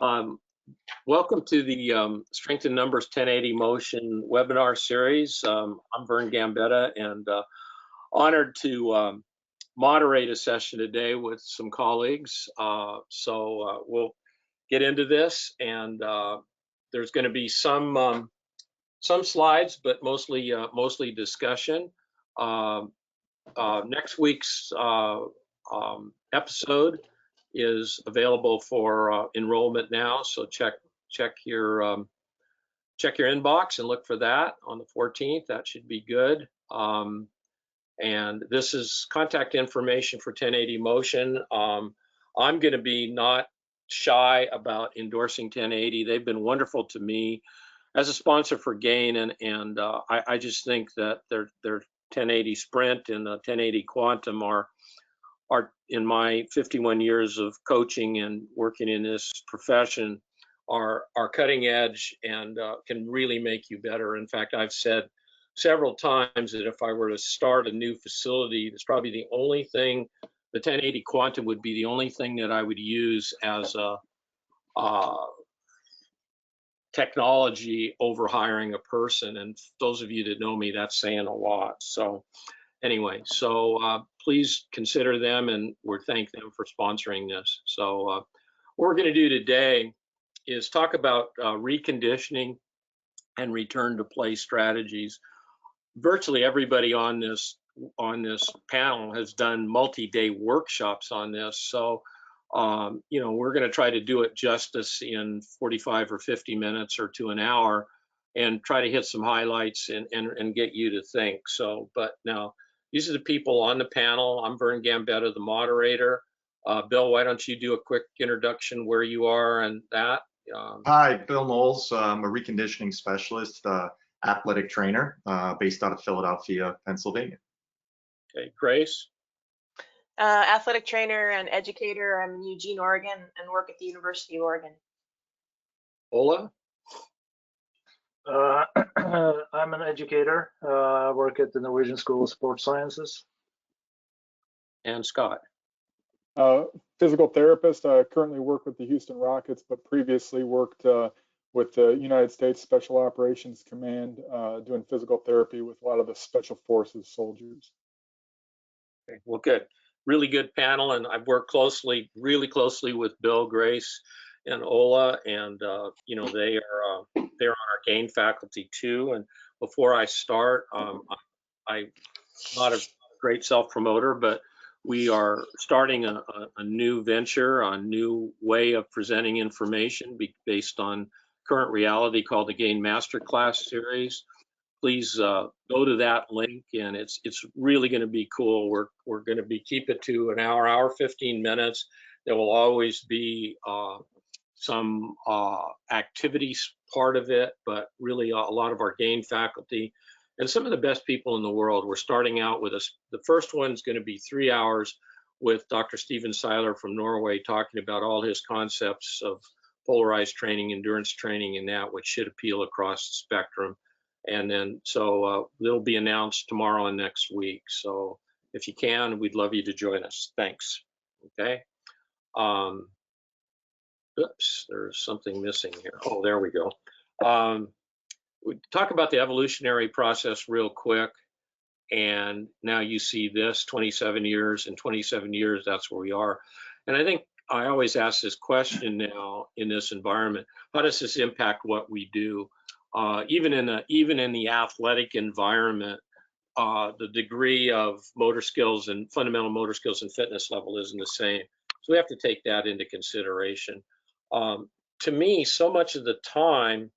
Um, Welcome to the Strength in Numbers 1080 Motion webinar series. I'm Vern Gambetta and honored to moderate a session today with some colleagues. We'll get into this, and there's going to be some slides, but mostly discussion. Next week's episode is available for enrollment now, so check your inbox and look for that on the 14th. That should be good. And this is contact information for 1080 Motion. I'm going to be not shy about endorsing 1080. They've been wonderful to me as a sponsor for GAIN, and I just think that their 1080 Sprint and the 1080 Quantum are in my 51 years of coaching and working in this profession are cutting edge and can really make you better. In fact, I've said several times that if I were to start a new facility, it's probably the only thing, the 1080 Quantum would be the only thing that I would use as a technology over hiring a person. And those of you that know me, that's saying a lot. So anyway, please consider them, and we thank them for sponsoring this. So what we're going to do today is talk about reconditioning and return to play strategies. Virtually everybody on this panel has done multi-day workshops on this. So we're going to try to do it justice in 45 or 50 minutes or to an hour, and try to hit some highlights and get you to think. So, but now, these are the people on the panel. I'm Vern Gambetta, the moderator. Bill, why don't you do a quick introduction where you are and that? Hi, Bill Knowles. I'm a reconditioning specialist, athletic trainer based out of Philadelphia, Pennsylvania. Okay, Grace? Athletic trainer and educator. I'm in Eugene, Oregon, and work at the University of Oregon. Ola? I'm an educator. I work at the Norwegian School of Sports Sciences. And Scott? Physical therapist. I currently work with the Houston Rockets, but previously worked with the United States Special Operations Command, doing physical therapy with a lot of the Special Forces soldiers. Okay, well, good. Really good panel, and I've worked really closely with Bill, Grace, and Ola, and they're on our GAIN faculty too. And before I start, I'm not a great self-promoter, but we are starting a new venture, a new way of presenting information based on current reality called the GAIN Masterclass series. Please go to that link, and it's really going to be cool. We're going to keep it to an hour 15 minutes. There will always be some activities part of it, but really a lot of our GAIN faculty and some of the best people in the world. We're starting out with the first one is going to be 3 hours with Dr. Stephen Seiler from Norway, talking about all his concepts of polarized training, endurance training, and that, which should appeal across the spectrum. And then, they'll be announced tomorrow and next week. So if you can, we'd love you to join us. Thanks. Okay. Oops, there's something missing here. Oh, there we go. We talk about the evolutionary process real quick. And now you see this 27 years, and 27 years, that's where we are. And I think I always ask this question now in this environment: how does this impact what we do? Even in the athletic environment, the degree of motor skills and fundamental motor skills and fitness level isn't the same. So we have to take that into consideration. To me, so much of the time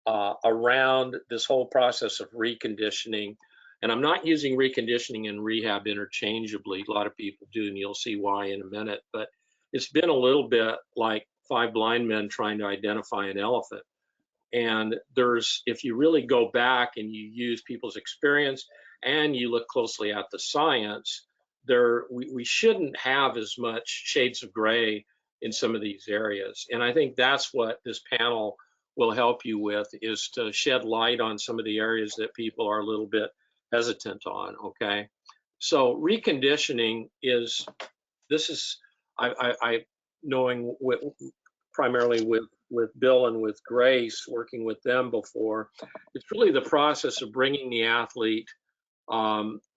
around this whole process of reconditioning, and I'm not using reconditioning and rehab interchangeably. A lot of people do, and you'll see why in a minute. But it's been a little bit like five blind men trying to identify an elephant. And if you really go back and you use people's experience and you look closely at the science, we shouldn't have as much shades of gray in some of these areas. And I think that's what this panel will help you with, is to shed light on some of the areas that people are a little bit hesitant on, okay? So reconditioning is, I knowing primarily with Bill and with Grace, working with them before. It's really the process of bringing the athlete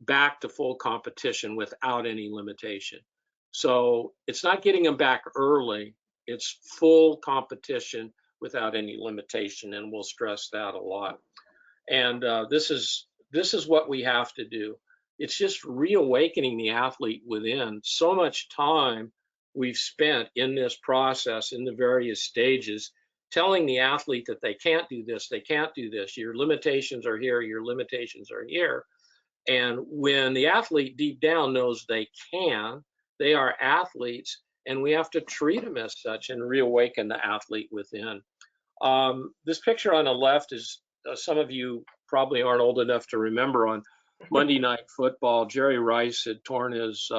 back to full competition without any limitation. So it's not getting them back early, it's full competition without any limitation, and we'll stress that a lot. And this is what we have to do. It's just reawakening the athlete within. So much time we've spent in this process, in the various stages, telling the athlete that they can't do this, they can't do this, your limitations are here, your limitations are here. And when the athlete deep down knows they can, they are athletes, and we have to treat them as such and reawaken the athlete within. This picture on the left is, some of you probably aren't old enough to remember, on Monday Night Football, Jerry Rice had torn his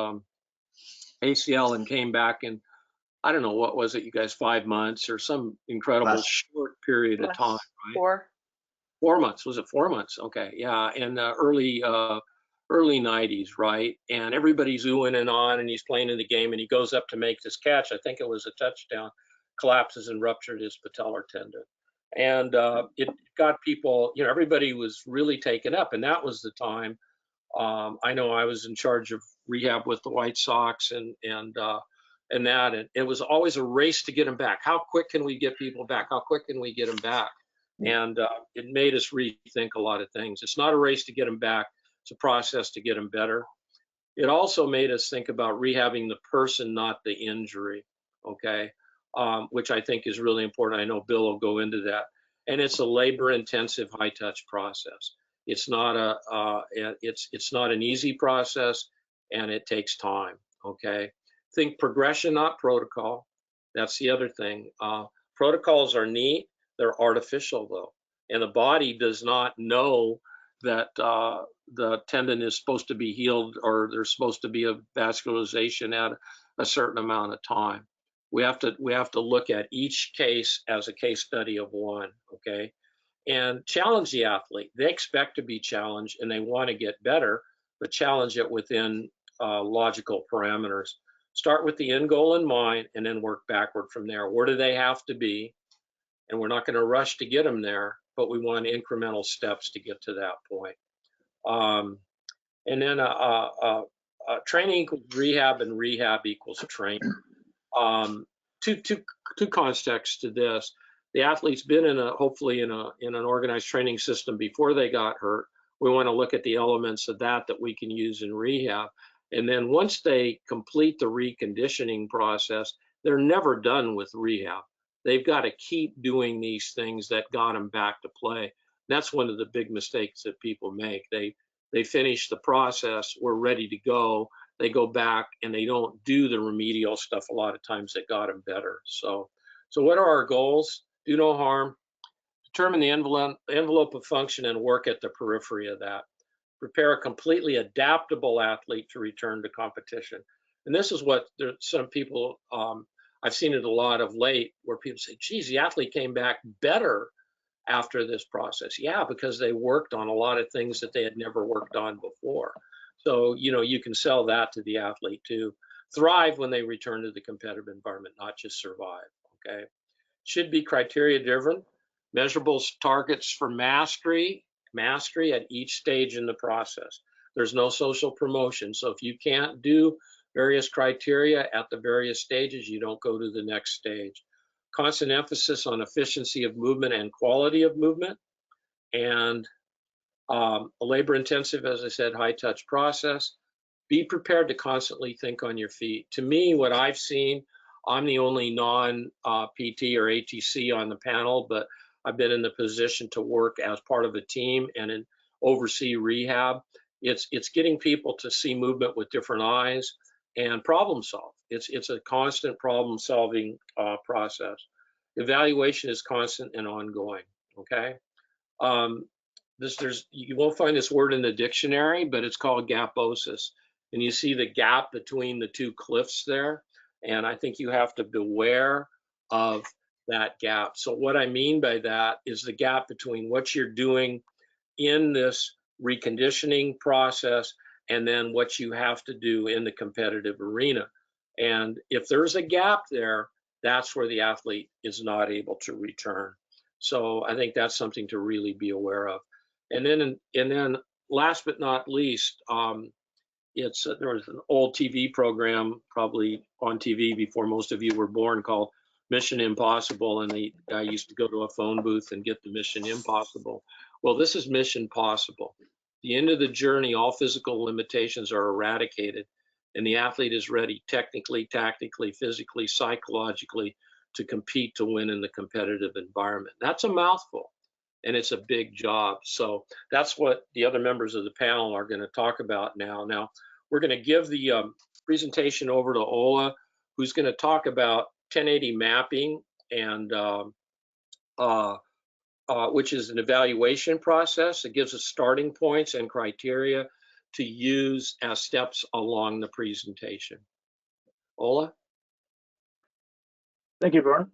ACL and came back in, I don't know, what was it, you guys, 5 months or some incredible short period of time, right? 4 months. Was it 4 months? Okay, yeah, in the early 90s, right? And everybody's oohing and on, and he's playing in the game, and he goes up to make this catch. I think it was a touchdown, collapses and ruptured his patellar tendon. And it got people, you know, everybody was really taken up, and that was the time. I know I was in charge of rehab with the White Sox, and it was always a race to get them back. How quick can we get people back? How quick can we get them back? And it made us rethink a lot of things. It's not a race to get them back. It's a process to get them better. It also made us think about rehabbing the person, not the injury, okay? Which I think is really important. I know Bill will go into that. And it's a labor-intensive, high-touch process. It's not it's not an easy process, and it takes time, okay? Think progression, not protocol. That's the other thing. Protocols are neat. They're artificial, though, and the body does not know that the tendon is supposed to be healed, or there's supposed to be a vascularization at a certain amount of time. We have to look at each case as a case study of one, okay? And challenge the athlete. They expect to be challenged, and they want to get better, but challenge it within logical parameters. Start with the end goal in mind, and then work backward from there. Where do they have to be? And we're not going to rush to get them there, but we want incremental steps to get to that point. And then training equals rehab, and rehab equals training. Two contexts to this. The athlete's been hopefully in an organized training system before they got hurt. We want to look at the elements of that we can use in rehab. And then once they complete the reconditioning process, they're never done with rehab. They've got to keep doing these things that got them back to play. That's one of the big mistakes that people make. They finish the process, we're ready to go. They go back and they don't do the remedial stuff a lot of times that got them better. So what are our goals? Do no harm, determine the envelope of function, and work at the periphery of that. Prepare a completely adaptable athlete to return to competition. And this is what some people, I've seen it a lot of late, where people say, geez, the athlete came back better after this process. Yeah, because they worked on a lot of things that they had never worked on before. So, you know, you can sell that to the athlete too. Thrive when they return to the competitive environment, not just survive, okay? Should be criteria driven, measurable targets for mastery at each stage in the process. There's no social promotion. So if you can't do various criteria at the various stages, you don't go to the next stage. Constant emphasis on efficiency of movement and quality of movement, and a labor-intensive, as I said, high-touch process. Be prepared to constantly think on your feet. To me, what I've seen, I'm the only non-PT or ATC on the panel, but I've been in the position to work as part of a team and oversee rehab. It's getting people to see movement with different eyes and problem solve. It's a constant problem solving process. Evaluation is constant and ongoing, okay? You won't find this word in the dictionary, but it's called gaposis. And you see the gap between the two cliffs there. And I think you have to beware of that gap. So what I mean by that is the gap between what you're doing in this reconditioning process and then what you have to do in the competitive arena. And if there's a gap there, that's where the athlete is not able to return. So I think that's something to really be aware of. And then last but not least, there was an old TV program, probably on TV before most of you were born, called Mission Impossible, and the guy used to go to a phone booth and get the Mission Impossible. Well, this is Mission Possible. The end of the journey, all physical limitations are eradicated, and the athlete is ready technically, tactically, physically, psychologically to compete, to win in the competitive environment. That's a mouthful, and it's a big job. So that's what the other members of the panel are going to talk about now. Now, we're going to give the presentation over to Ola, who's going to talk about 1080 mapping, and which is an evaluation process. It gives us starting points and criteria to use as steps along the presentation. Ola? Thank you, Vern.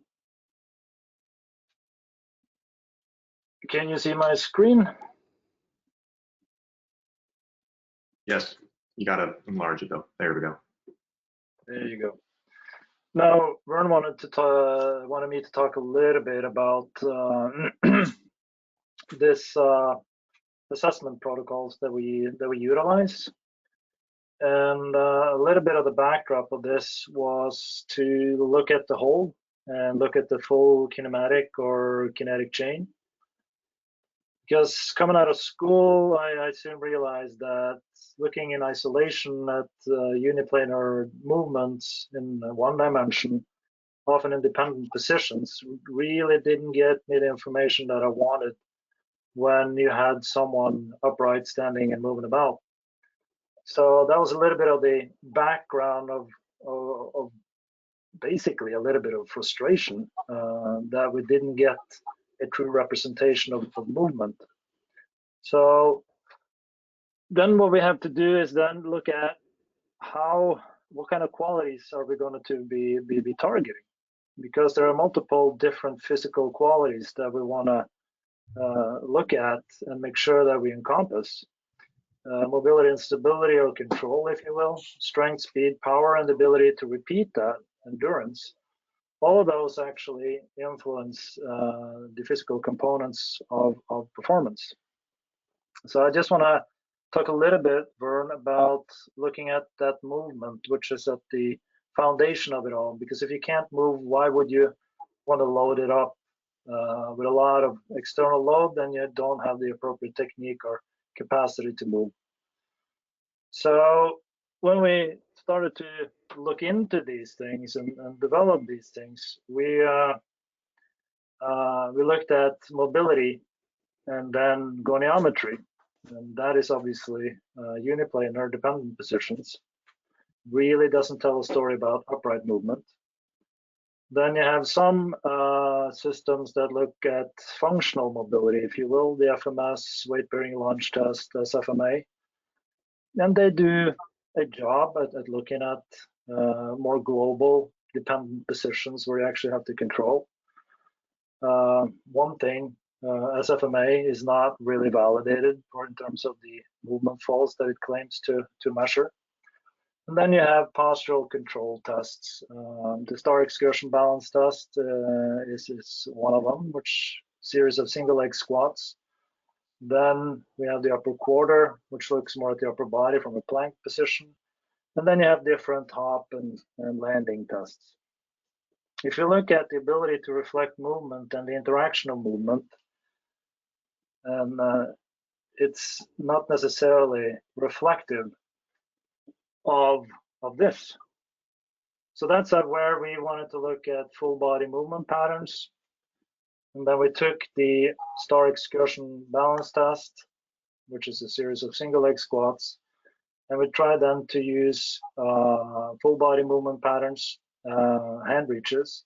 Can you see my screen? Yes, you gotta enlarge it though. There we go. There you go. Now, Vern wanted me to talk a little bit about this assessment protocols that we utilize, and a little bit of the backdrop of this was to look at the whole and look at the full kinematic or kinetic chain. Because coming out of school, I soon realized that looking in isolation at uniplanar movements in one dimension, often in dependent positions, really didn't get me the information that I wanted when you had someone upright, standing, and moving about. So that was a little bit of the background of basically a little bit of frustration that we didn't get a true representation of movement. So then what we have to do is then look at what kind of qualities are we going to be targeting, because there are multiple different physical qualities that we want to look at and make sure that we encompass. Mobility and stability, or control, if you will, strength, speed, power, and the ability to repeat that, endurance. All of those actually influence the physical components of performance. So I just want to talk a little bit, Vern, about looking at that movement, which is at the foundation of it all. Because if you can't move, why would you want to load it up with a lot of external load? Then you don't have the appropriate technique or capacity to move. So when we started to look into these things and develop these things, we looked at mobility and then goniometry, and that is obviously uniplanar dependent positions. Really doesn't tell a story about upright movement. Then you have some systems that look at functional mobility, if you will, the FMS, weight bearing lunge test, SFMA, and they do a job at looking at more global dependent positions where you actually have to control. One thing, SFMA is not really validated for in terms of the movement faults that it claims to measure. And then you have postural control tests. The star excursion balance test is one of them, which series of single leg squats. Then we have the upper quarter, which looks more at the upper body from a plank position. And then you have different hop and landing tests. If you look at the ability to reflect movement and the interaction of movement, it's not necessarily reflective of this. So that's where we wanted to look at full body movement patterns. And then we took the star excursion balance test, which is a series of single leg squats. And we tried then to use full body movement patterns, hand reaches,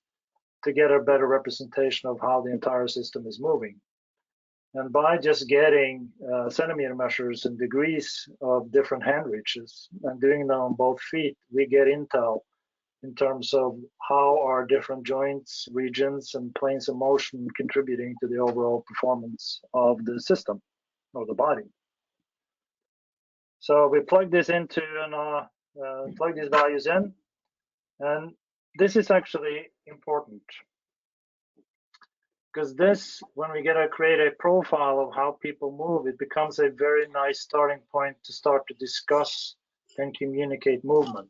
to get a better representation of how the entire system is moving. And by just getting centimeter measures and degrees of different hand reaches and doing them on both feet, we get intel in terms of how are different joints, regions, and planes of motion contributing to the overall performance of the system or the body. So we plug this into and plug these values in, and this is actually important, because this, when we get to create a profile of how people move, it becomes a very nice starting point to start to discuss and communicate movement.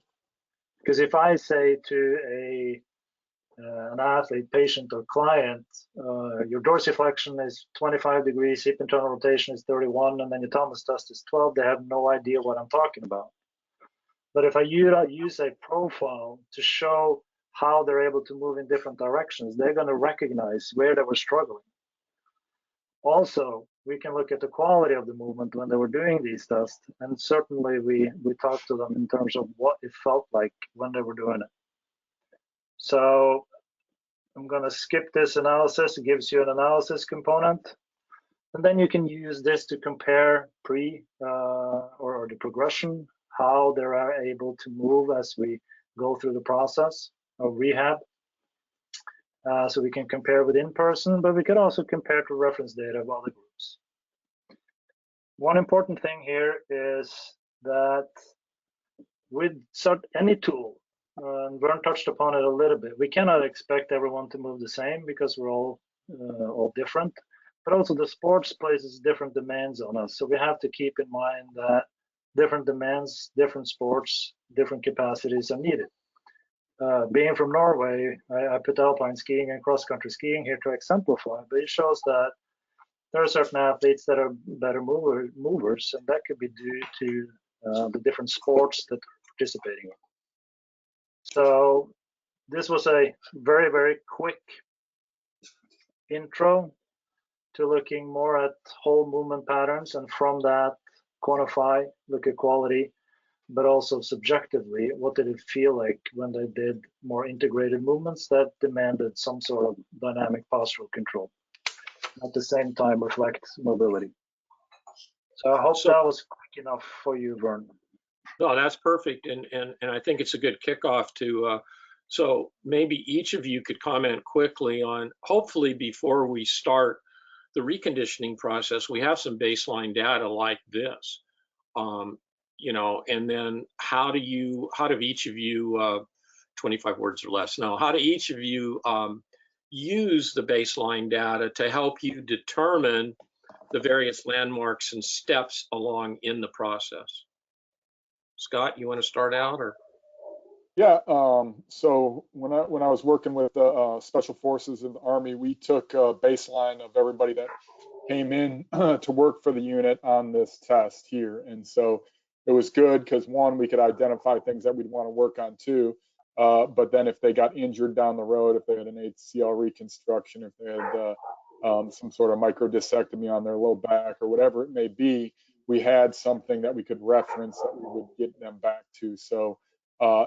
Because if I say to an athlete, patient, or client, your dorsiflexion is 25 degrees, hip internal rotation is 31, and then your Thomas test is 12, they have no idea what I'm talking about. But if I use a profile to show how they're able to move in different directions, they're going to recognize where they were struggling. Also, we can look at the quality of the movement when they were doing these tests, and certainly we talked to them in terms of what it felt like when they were doing it. So I'm going to skip this analysis. It gives you an analysis component, and then you can use this to compare or the progression, how they are able to move as we go through the process of rehab. So we can compare with in-person, but we can also compare to reference data of other groups. One important thing here is that with any tool, and Vern touched upon it a little bit, we cannot expect everyone to move the same because we're all different, but also the sports places different demands on us. So we have to keep in mind that different demands, different sports, different capacities are needed. Being from Norway, I put alpine skiing and cross-country skiing here to exemplify, but it shows that there are certain athletes that are better movers, and that could be due to the different sports that they're participating in. So this was a very, very quick intro to looking more at whole movement patterns, and from that quantify, look at quality, but also subjectively, what did it feel like when they did more integrated movements that demanded some sort of dynamic postural control, at the same time reflect mobility. So I hope that was quick enough for you, Vern. No, that's perfect, and I think it's a good kickoff to. So maybe each of you could comment quickly on, hopefully before we start the reconditioning process, we have some baseline data like this. You know, and then how do each of you, 25 words or less, no, how do each of you use the baseline data to help you determine the various landmarks and steps along in the process? Scott, you want to start out, or? Yeah, so when I was working with Special Forces in the Army, we took a baseline of everybody that came in to work for the unit on this test here. And so it was good because, one, we could identify things that we'd want to work on too. But then if they got injured down the road, if they had an ACL reconstruction, if they had some sort of microdiscectomy on their low back or whatever it may be, we had something that we could reference that we would get them back to. So,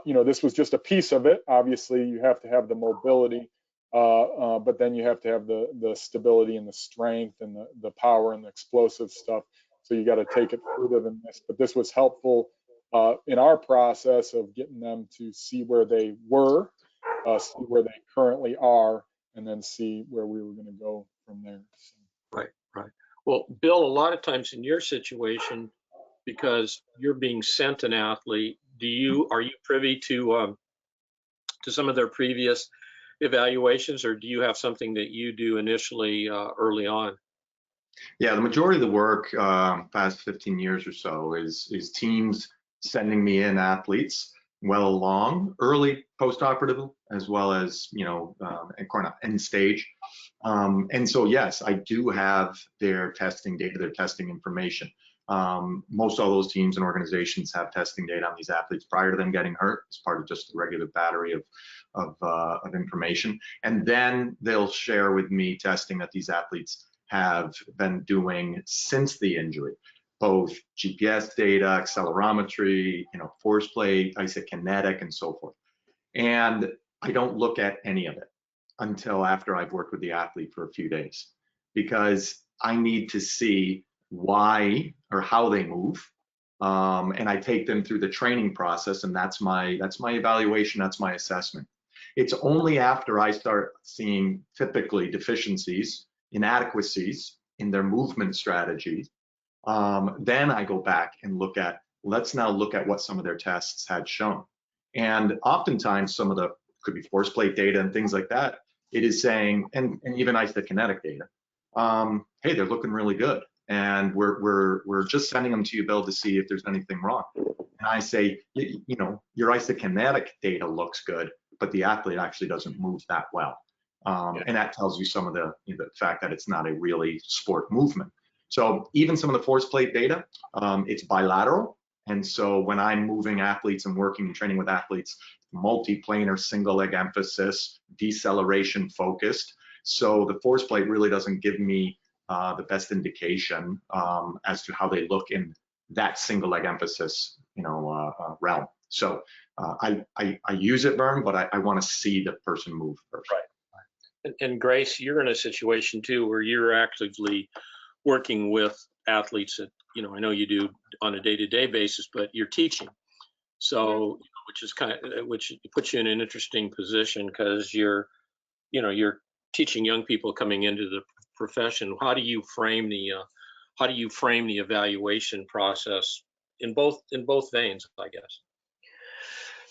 you know, this was just a piece of it. Obviously, you have to have the mobility, but then you have to have the stability and the strength and the power and the explosive stuff. So you got to take it further than this. But this was helpful in our process of getting them to see where they were, see where they currently are, and then see where we were going to go from there. So. Right. Well, Bill, a lot of times in your situation, because you're being sent an athlete, are you privy to some of their previous evaluations, or do you have something that you do initially early on? Yeah, the majority of the work past 15 years or so is teams sending me in athletes well along, early post-operative, as well as, you know, end stage. And so, yes, I do have their testing data, their testing information. Most all those teams and organizations have testing data on these athletes prior to them getting hurt as part of just the regular battery of information. And then they'll share with me testing that these athletes have been doing since the injury, both GPS data, accelerometry, you know, force plate, isokinetic, and so forth. And I don't look at any of it until after I've worked with the athlete for a few days, because I need to see why or how they move, and I take them through the training process, and that's my evaluation, that's my assessment. It's only after I start seeing typically deficiencies, inadequacies in their movement strategies, then I go back and let's now look at what some of their tests had shown. And oftentimes some of the could be force plate data and things like that. It is saying, and even isokinetic data, hey, they're looking really good, and we're just sending them to you, Bill, to see if there's anything wrong. And I say, you know, your isokinetic data looks good, but the athlete actually doesn't move that well. And that tells you some of the, you know, the fact that it's not a really sport movement. So even some of the force plate data, it's bilateral. And so when I'm moving athletes and working and training with athletes, multiplanar single leg emphasis, deceleration focused. So the force plate really doesn't give me the best indication as to how they look in that single leg emphasis, you know, realm. So I use it, Vern, but I want to see the person move first. Right. And Grace, you're in a situation too where you're actively working with athletes that, you know, I know you do on a day-to-day basis, but you're teaching. So, which is which puts you in an interesting position because you're teaching young people coming into the profession. How do you frame the evaluation process in both veins, I guess?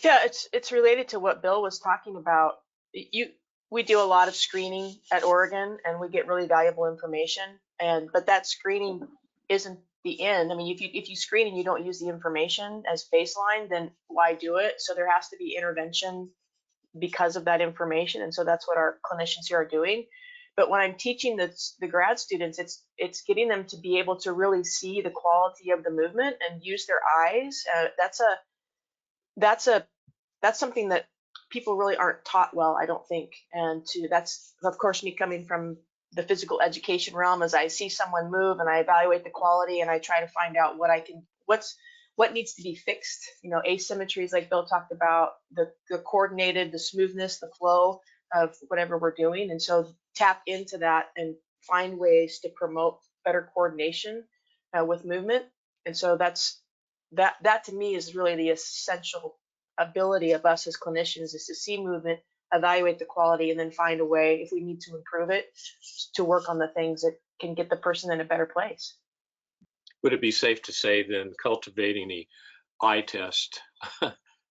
Yeah, it's related to what Bill was talking about. We do a lot of screening at Oregon, and we get really valuable information. But that screening isn't the end. I mean, if you screen and you don't use the information as baseline, then why do it? So there has to be intervention because of that information, and so that's what our clinicians here are doing. But when I'm teaching the grad students, it's getting them to be able to really see the quality of the movement and use their eyes. That's something that people really aren't taught well, I don't think. And that's of course me coming from the physical education realm. As I see someone move and I evaluate the quality and I try to find out what needs to be fixed. You know, asymmetries like Bill talked about, the coordinated, the smoothness, the flow of whatever we're doing. And so tap into that and find ways to promote better coordination with movement. And so that to me is really the essential ability of us as clinicians, is to see movement, evaluate the quality, and then find a way, if we need to improve it, to work on the things that can get the person in a better place. Would it be safe to say then cultivating the eye test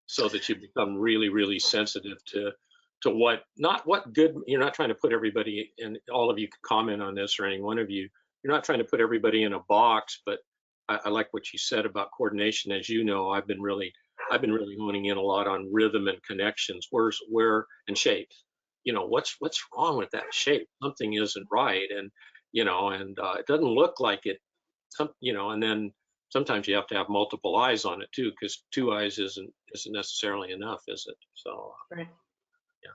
so that you become really, really sensitive to what good, you're not trying to put everybody, and all of you can comment on this, or any one of you, you're not trying to put everybody in a box, but I like what you said about coordination. As you know, I've been really honing in a lot on rhythm and connections, where and shape. You know, what's wrong with that shape? Something isn't right, and it doesn't look like it. And then sometimes you have to have multiple eyes on it too, because two eyes isn't necessarily enough, is it? So, right.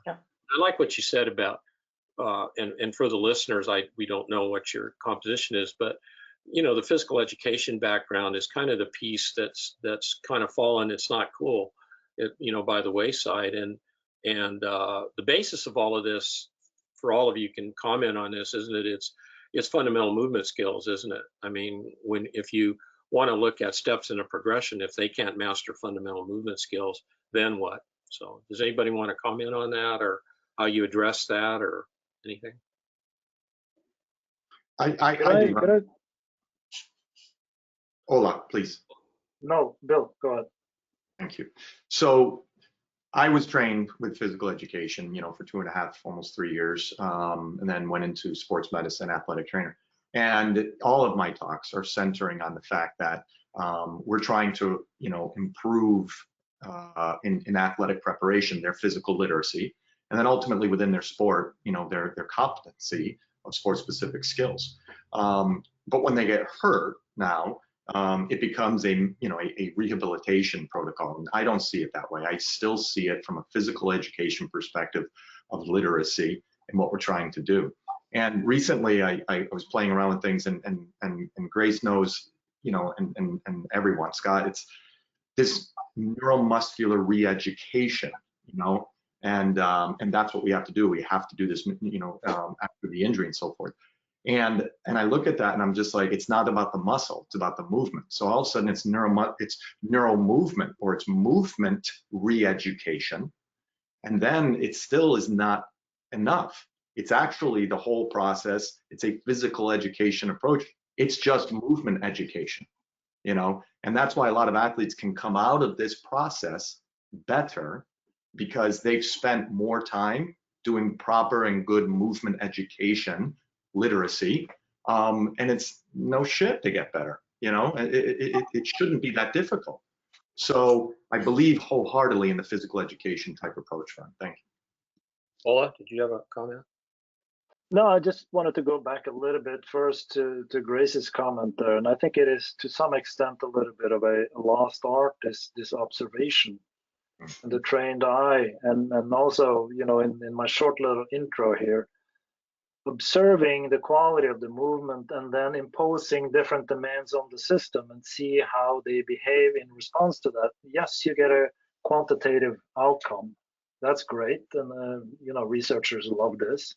Yeah. I like what you said about, and for the listeners, we don't know what your composition is, but the physical education background is kind of the piece that's kind of fallen. It's not cool, by the wayside. And the basis of all of this, for all of you can comment on this, isn't it? It's fundamental movement skills, isn't it? I mean, if you want to look at steps in a progression, if they can't master fundamental movement skills, then what? So does anybody want to comment on that, or how you address that, or anything? Ola, please. No, Bill, go ahead. Thank you. So I was trained with physical education, for 2.5, almost 3 years, and then went into sports medicine, athletic trainer. And all of my talks are centering on the fact that we're trying to, improve in athletic preparation, their physical literacy, and then ultimately within their sport, their competency of sport-specific skills. But when they get hurt now, it becomes a rehabilitation protocol. And I don't see it that way. I still see it from a physical education perspective of literacy and what we're trying to do. And recently I was playing around with things, and Grace knows, and everyone, Scott, it's this neuromuscular re-education, and that's what we have to do. We have to do this, after the injury and so forth. And I look at that and I'm just like, it's not about the muscle, it's about the movement. So all of a sudden it's neuro movement, or it's movement re-education. And then it still is not enough. It's actually the whole process. It's a physical education approach. It's just movement education, and that's why a lot of athletes can come out of this process better because they've spent more time doing proper and good movement education, literacy, and it's no shit to get better. You know, it shouldn't be that difficult. So I believe wholeheartedly in the physical education type approach, Vern. Thank you. Ola, did you have a comment? No, I just wanted to go back a little bit first to Grace's comment there, and I think it is to some extent a little bit of a lost art, this observation and the trained eye, and also, you know, in my short little intro here, observing the quality of the movement and then imposing different demands on the system and see how they behave in response to that. Yes, you get a quantitative outcome. That's great, and you know, researchers love this.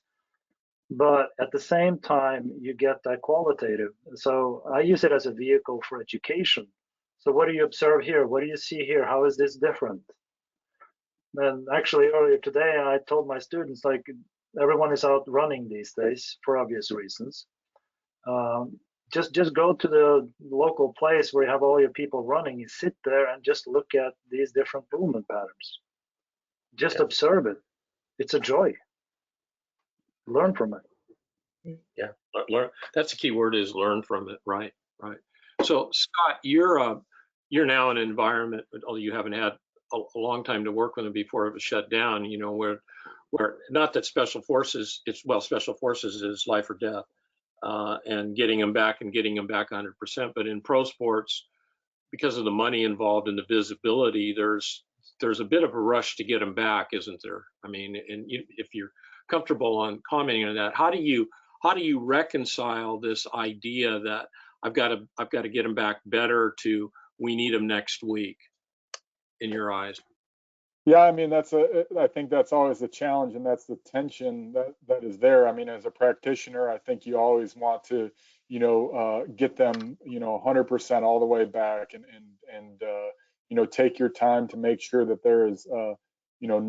But at the same time, you get that qualitative. So I use it as a vehicle for education. So what do you observe here? What do you see here? How is this different? And actually earlier today, I told my students, like, everyone is out running these days for obvious reasons. Just go to the local place where you have all your people running. You sit there and just look at these different movement patterns. Just observe it. It's a joy. Learn from it. Yeah, learn. That's the key word, is learn from it. Right, right. So Scott, you're now in an environment, although you haven't had a long time to work with them before it was shut down. You know, where not that special forces, special forces is life or death, and getting them back 100%. But in pro sports, because of the money involved and the visibility, there's a bit of a rush to get them back, isn't there? I mean, and if you're comfortable on commenting on that, how do you reconcile this idea that I've got to get them back better to we need them next week, in your eyes? Yeah, I mean, I think that's always the challenge, and that's the tension that is there. I mean, as a practitioner, I think you always want to, you know, get them, you know, 100% all the way back, and you know, take your time to make sure that there is, you know,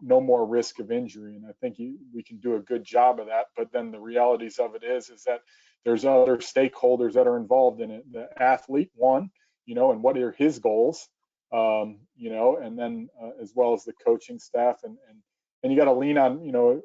no more risk of injury. And I think we can do a good job of that. But then the realities of it is that there's other stakeholders that are involved in it. The athlete, one, you know, and what are his goals? You know, and then as well as the coaching staff, and you got to lean on, you know,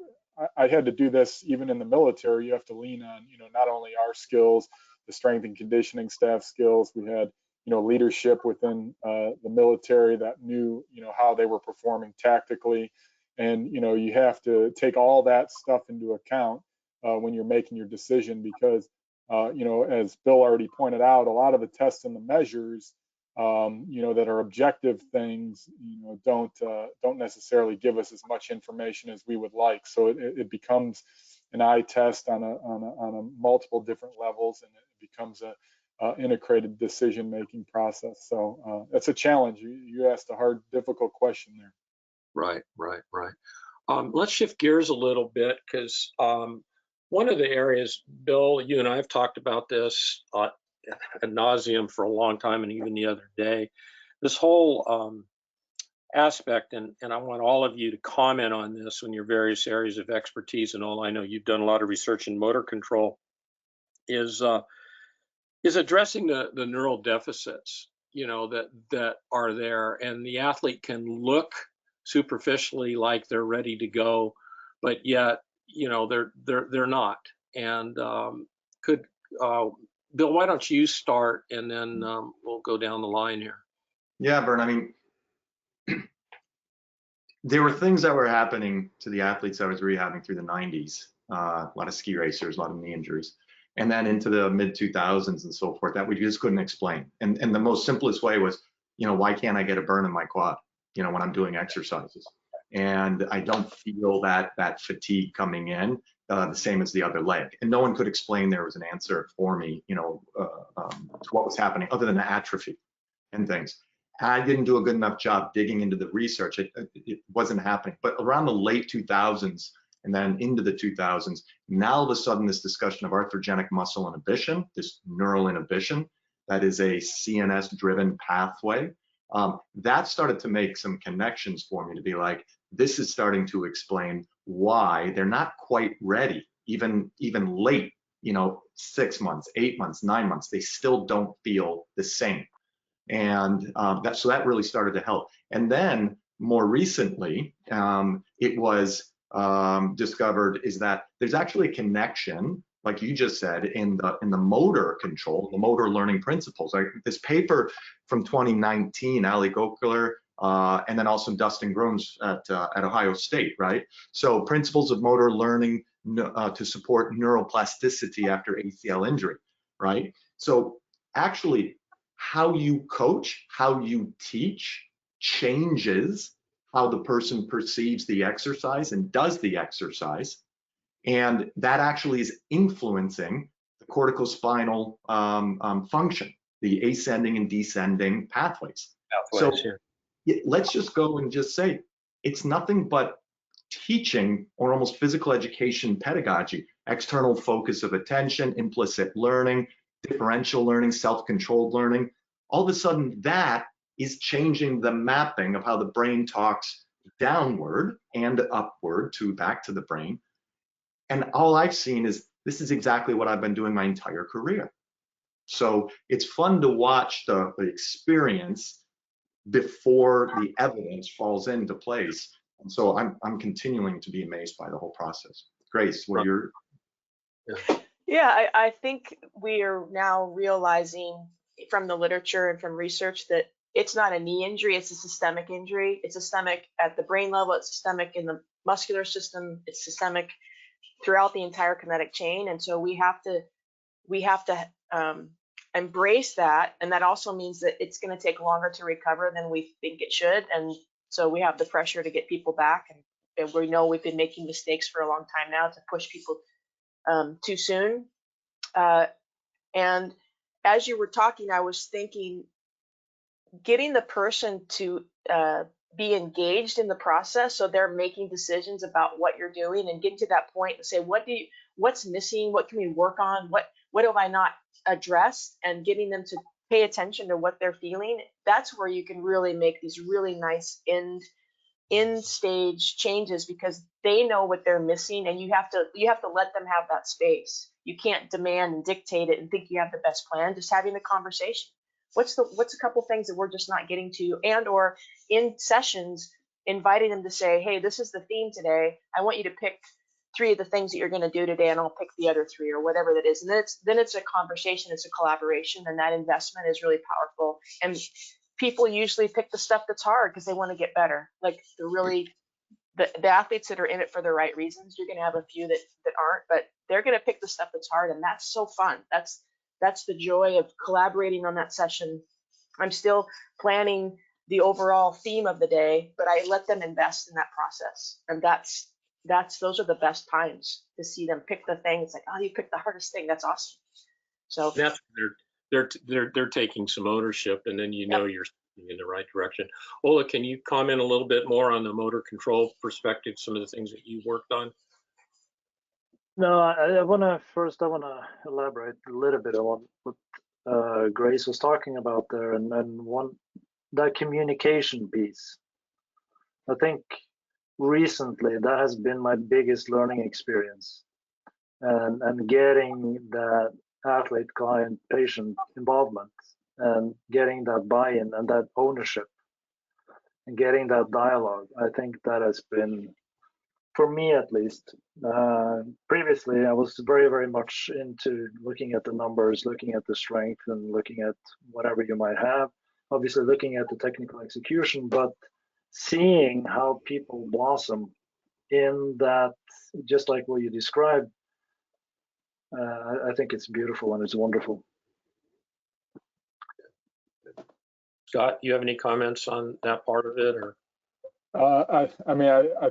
I had to do this even in the military. You have to lean on, you know, not only our skills, the strength and conditioning staff skills. We had, you know, leadership within the military that knew, you know, how they were performing tactically, and you know, you have to take all that stuff into account when you're making your decision, because you know, as Bill already pointed out, a lot of the tests and the measures, you know, that are objective things, you know, don't necessarily give us as much information as we would like. So it becomes an eye test on a multiple different levels, and it becomes a integrated decision-making process. So it's a challenge. You asked a hard, difficult question there. Right. Let's shift gears a little bit, because one of the areas, Bill, you and I have talked about this ad nauseum for a long time, and even the other day, this whole aspect, and I want all of you to comment on this in your various areas of expertise. And all, I know you've done a lot of research in motor control, is addressing the neural deficits, you know, that are there, and the athlete can look superficially like they're ready to go, but yet, you know, they're not. And Bill, why don't you start, and then we'll go down the line here. Yeah, Vern, I mean, there were things that were happening to the athletes I was rehabbing through the 90s, a lot of ski racers, a lot of knee injuries, and then into the mid 2000s and so forth, that we just couldn't explain. And the most simplest way was, you know, why can't I get a burn in my quad, you know, when I'm doing exercises? And I don't feel that fatigue coming in the same as the other leg. And no one could explain there was an answer for me, you know, to what was happening other than the atrophy and things. I didn't do a good enough job digging into the research. It wasn't happening. But around the late 2000s and then into the 2000s, now all of a sudden this discussion of arthrogenic muscle inhibition, this neural inhibition, that is a CNS-driven pathway, that started to make some connections for me to be like, this is starting to explain why they're not quite ready, even late, you know, 6 months, 8 months, 9 months, they still don't feel the same. And so that really started to help. And then more recently, it was discovered is that there's actually a connection, like you just said, in the motor control, the motor learning principles. Like this paper from 2019, Ali Gokler, and then also Dustin Gromes at Ohio State, right? So principles of motor learning to support neuroplasticity after ACL injury, right? So actually, how you coach, how you teach changes how the person perceives the exercise and does the exercise. And that actually is influencing the corticospinal function, the ascending and descending pathways. So let's just go and just say it's nothing but teaching, or almost physical education pedagogy, external focus of attention, implicit learning, differential learning, self-controlled learning. All of a sudden, that is changing the mapping of how the brain talks downward and upward to back to the brain. And all I've seen is this is exactly what I've been doing my entire career. So it's fun to watch the experience before the evidence falls into place. And so I'm continuing to be amazed by the whole process. Grace, what you're... Yeah, I think we are now realizing from the literature and from research that it's not a knee injury, it's a systemic injury. It's systemic at the brain level, it's systemic in the muscular system, it's systemic throughout the entire kinetic chain. And so we have to embrace that. And that also means that it's going to take longer to recover than we think it should. And so we have the pressure to get people back. And we know we've been making mistakes for a long time now to push people too soon. And as you were talking, I was thinking, getting the person to be engaged in the process, so they're making decisions about what you're doing, and getting to that point and say, what's missing, what can we work on, what have I not addressed, and getting them to pay attention to what they're feeling. That's where you can really make these really nice end stage changes, because they know what they're missing, and you have to let them have that space. You can't demand and dictate it and think you have the best plan. Just having the conversation. What's a couple things that we're just not getting to, and or in sessions inviting them to say, hey, this is the theme today. I want you to pick 3 of the things that you're going to do today, and I'll pick the other 3, or whatever that is. And then it's a conversation, it's a collaboration, and that investment is really powerful. And people usually pick the stuff that's hard because they want to get better. Like the athletes that are in it for the right reasons. You're going to have a few that aren't, but they're going to pick the stuff that's hard, and that's so fun. That's the joy of collaborating on that session. I'm still planning the overall theme of the day, but I let them invest in that process. And those are the best times to see them pick the thing. It's like, oh, you picked the hardest thing. That's awesome. So that's they're taking some ownership, and then you're in the right direction. Ola, can you comment a little bit more on the motor control perspective, some of the things that you worked on? No, I want to elaborate a little bit on what Grace was talking about there, and that communication piece. I think recently that has been my biggest learning experience, and getting that athlete, client, patient involvement, and getting that buy-in and that ownership, and getting that dialogue. I think that has been, for me at least, previously I was very, very much into looking at the numbers, looking at the strength, and looking at whatever you might have, obviously looking at the technical execution, but seeing how people blossom in that, just like what you described, I think it's beautiful and it's wonderful. Scott, you have any comments on that part of it, or? I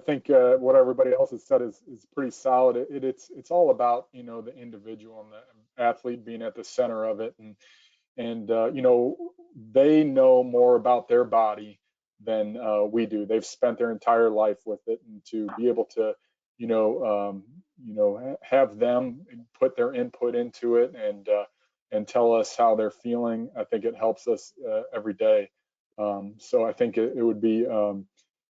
think what everybody else has said is pretty solid. It's all about, the individual and the athlete being at the center of it, and they know more about their body than we do. They've spent their entire life with it, and to be able to have them put their input into it and tell us how they're feeling, I think it helps us every day. So I think it would be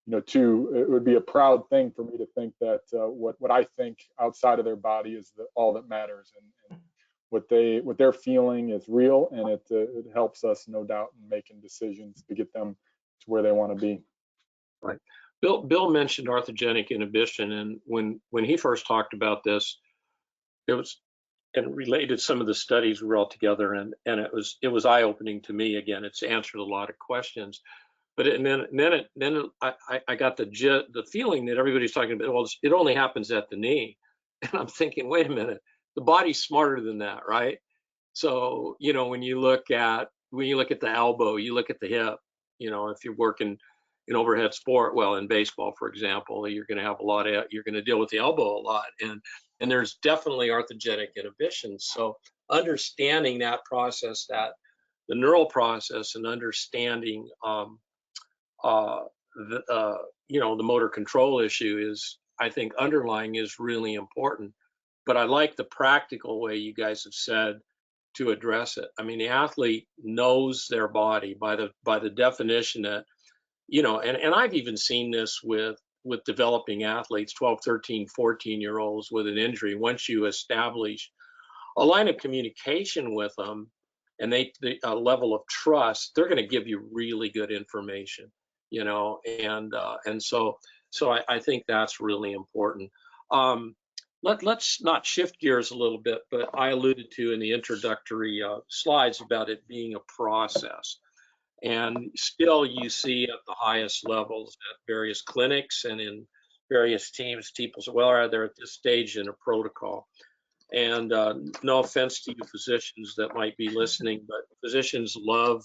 it would be a proud thing for me to think that what I think outside of their body is all that matters, and what they're feeling is real, and it helps us, no doubt, in making decisions to get them to where they want to be. Right. Bill mentioned arthrogenic inhibition, and when he first talked about this, it was and related some of the studies we were all together, and it was eye-opening to me. Again, it's answered a lot of questions, but then I got the feeling that everybody's talking about, well, it only happens at the knee, and I'm thinking, wait a minute, the body's smarter than that, right? So when you look at the elbow, you look at the hip. If you're working in overhead sport, well, in baseball, for example, you're going to deal with the elbow a lot, and there's definitely arthrogenic inhibition. So understanding that process, the neural process, and understanding the motor control issue is, I think, underlying is really important. But I like the practical way you guys have said to address it. I mean, the athlete knows their body by the definition that, and I've even seen this with developing athletes, 12, 13, 14-year-olds with an injury. Once you establish a line of communication with them and a level of trust, they're going to give you really good information, and so I think that's really important. Let's not shift gears a little bit, but I alluded to in the introductory slides about it being a process. And still you see at the highest levels at various clinics and in various teams, people say, well, are there at this stage in a protocol? And no offense to you physicians that might be listening, but physicians love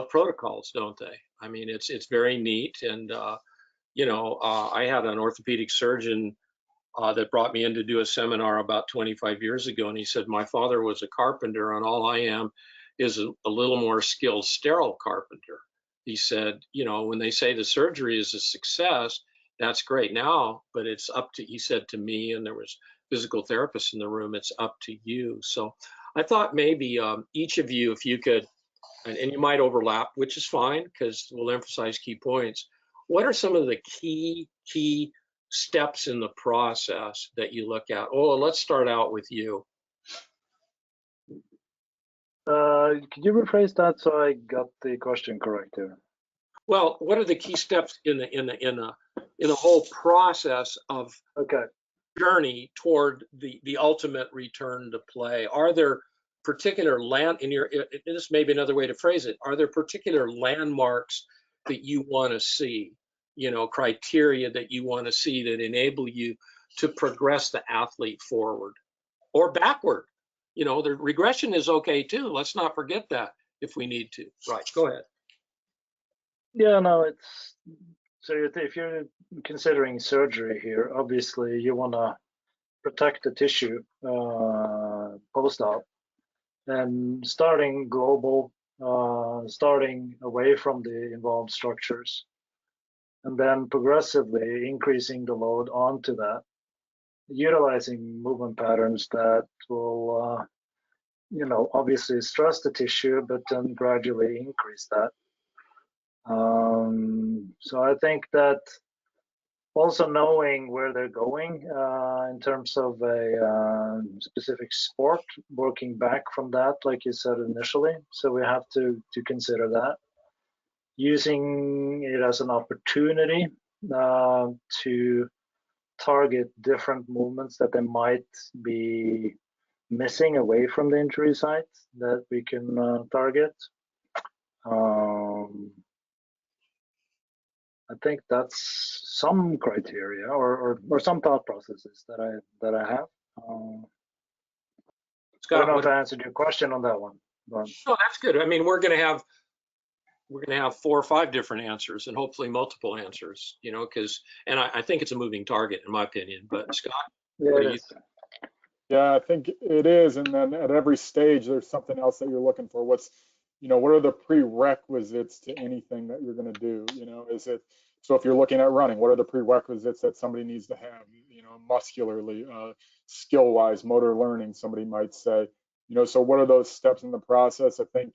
protocols, don't they? I mean, it's very neat. And, I had an orthopedic surgeon that brought me in to do a seminar about 25 years ago. And he said, my father was a carpenter, and all I am is a little more skilled sterile carpenter. He said, when they say the surgery is a success, that's great now, but it's up to, he said to me, and there was physical therapists in the room, it's up to you. So I thought maybe each of you, if you could, and you might overlap, which is fine because we'll emphasize key points. What are some of the key steps in the process that you look at? Oh, let's start out with you. Could you rephrase that so I got the question correct here? Well, what are the key steps in the whole process of journey toward the ultimate return to play? Are there particular this may be another way to phrase it, are there particular landmarks that you want to see, criteria that you want to see that enable you to progress the athlete forward or backward? The regression is okay too. Let's not forget that if we need to. Right, go ahead. Yeah, no, if you're considering surgery here, obviously you want to protect the tissue post-op, and starting global, starting away from the involved structures, and then progressively increasing the load onto that, utilizing movement patterns that will, obviously stress the tissue, but then gradually increase that. So I think that also knowing where they're going in terms of a specific sport, working back from that, like you said initially. So we have to consider that. Using it as an opportunity to target different movements that they might be missing away from the injury site that we can target. I think that's some criteria or some thought processes that I have. Scott, I don't know if I answered your question on that one. But. No, that's good. I mean, we're going to have 4 or 5 different answers and hopefully multiple answers, and I think it's a moving target in my opinion. But Scott, what do you think? Yeah, I think it is. And then at every stage, there's something else that you're looking for. What are the prerequisites to anything that you're going to do? Is it, so if you're looking at running, what are the prerequisites that somebody needs to have, muscularly, skill-wise, motor learning, somebody might say, so what are those steps in the process? I think,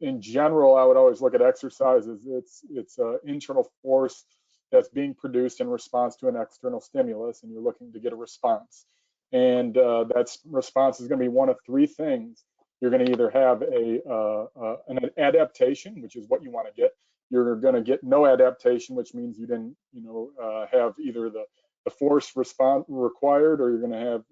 in general, I would always look at exercises. It's an internal force that's being produced in response to an external stimulus, and you're looking to get a response. And that response is going to be one of 3 things. You're going to either have an adaptation, which is what you want to get. you're going to get no adaptation, which means you didn't, have either the force response required, or you're going to have,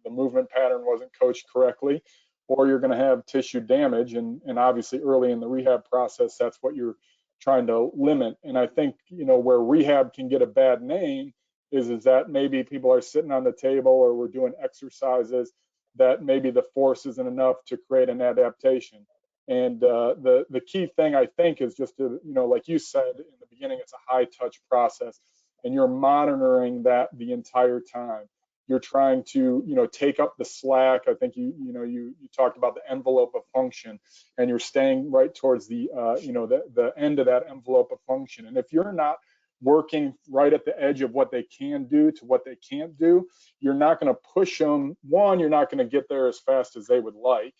the movement pattern wasn't coached correctly, or you're going to have tissue damage. And obviously early in the rehab process, that's what you're trying to limit. And I think, where rehab can get a bad name is that maybe people are sitting on the table, or we're doing exercises that maybe the force isn't enough to create an adaptation. And the key thing, I think, is just to, like you said in the beginning, it's a high touch process, and you're monitoring that the entire time. You're trying to, take up the slack. I think you talked about the envelope of function, and you're staying right towards the the end of that envelope of function. And if you're not working right at the edge of what they can do to what they can't do, you're not going to push them. One, you're not going to get there as fast as they would like.